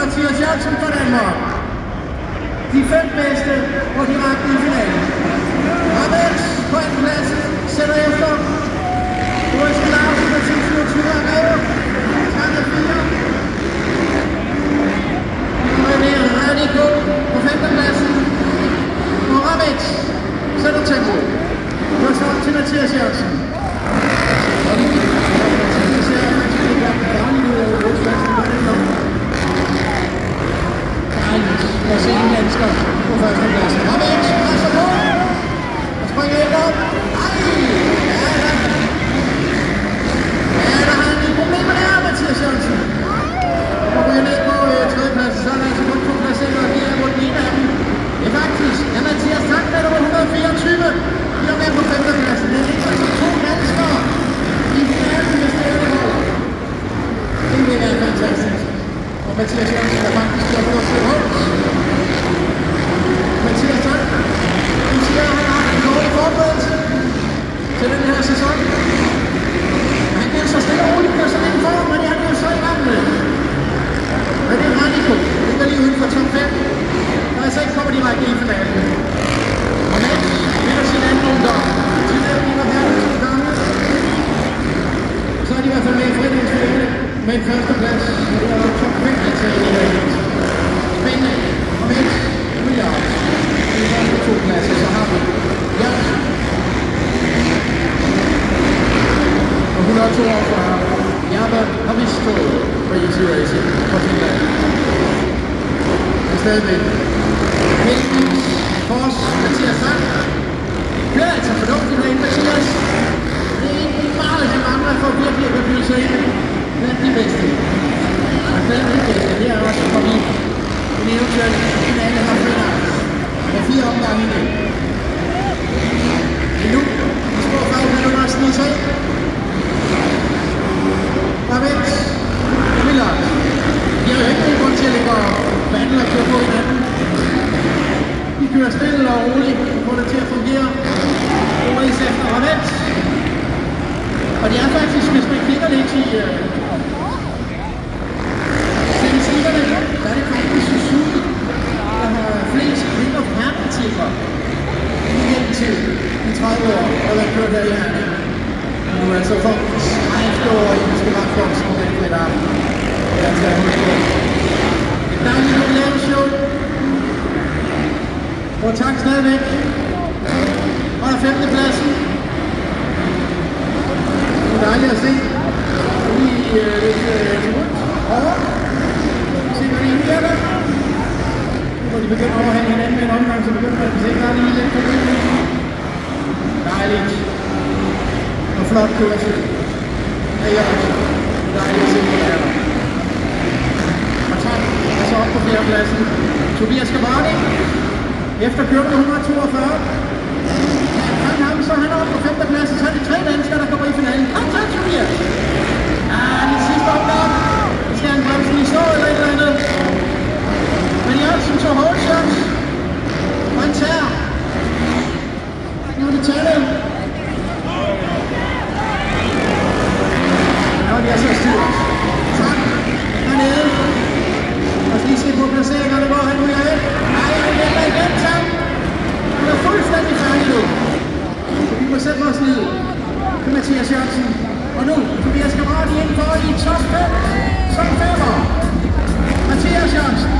Mathias Jansen fra Danmark. De 5 bedste går direkte i finalen. Ahmed på en plads sætter efter. Boris Larsen med sin 24 er med. Tanke 4. René Radiko på 5. pladsen. Mohamed sætter tempo. Nu er så op til Mathias Jansen. Og se en dansker på førstepladsen. Ahmed presser på og springer ind op. Ja, der har han lige problemer der, Mathias Jansen. Og ryger ned på tredjepladsen, så er der altså kun 2 placeringer, og de er på den ene af dem. Det er faktisk, ja, Mathias Tank med nummer 124. De er med på 5. pladsen. Det er altså 2 danskere i finalen med stjernehold. Det vil være fantastisk. Og Mathias Jansen er faktisk til at få til holds. Mathias Tank, han siger, at han har en dårlig forberedelse til den her sæson. Han kan så stille og roligt på sådan en form, men det er han jo så i gang med. Men det er Radiko. Det ligger lige uden for top 5. Der altså ikke kommer direkte i finalen. Og Mads vinder sin anden runde. Tidligere bliver her til gange. Så er de i hvert fald med i fredagsfinale med en førsteplads. Og det er nok top 5 altså i det her. Spændende. Og Mads Williams. I de første 2 pladser, så har vi Jansen. Og 142 Jabba Havisto fra Easy Racing på Finland. Og stadigvæk heldigvis for os, Mathias Tank. Det er altså fornuftigt herinde, Mathias. Det er egentlig meget, han mangler for virkelig at byde sig ind blandt de bedste. Og blandt de bedste, det er også for mig en eventuel finale her finder. Og 4 omgange i det. Men nu, de små fagpiller bare sniger sig ind. Ahmed Williams. De har jo ikke nogen grund til at lægge vandet og køre på hinanden. De kører stille og roligt og får det til at fungere. Boris efter Ahmed. Og det er faktisk, hvis man kigger lidt i statistikkerne, der er det faktisk Suzuki, der har flest kvinder på herrepartikler i den tid i 30 år, der har kørt her i Herning. Nu er altså for 30 år i måske ret voksen på den frit aften. Det er altså et dejligt jubilæumsshow. Og tak stadigvæk. Og der 5. pladsen. Det er dejligt at se. Lige lidt rundt. Over. Se hvad de indvirker. Nu hvor de begynder at overhænge hinanden med en omgang, så begynder man at se, der er lige lidt på det. Dejligt. Og flot kørsel. Det er også dejligt at se på det. Og tak. Og så op på 4. pladsen. Tobias Gavardi. Efter kørende 142. Så er han oppe på 5. pladsen, så er det 3 danskere, der kommer i finalen. Kom så, Tobias! Ja, den sidste omgang. Det skal han bremsen i stå eller et eller andet. Men Jansen tog holdshot. Og en tær. Nu er det tættet. Nå, de er så styrt. Tak. Hernede. Og så lige se på placeringerne, hvor han nu er af. Nej, han vælter igen, tak. Han er fuldstændig færdig nu. Vi må sætte vores ned til Mathias Jansen. Og nu, Tobias Gavardi indenfor i top 5. Som 5'er. Mathias Jansen.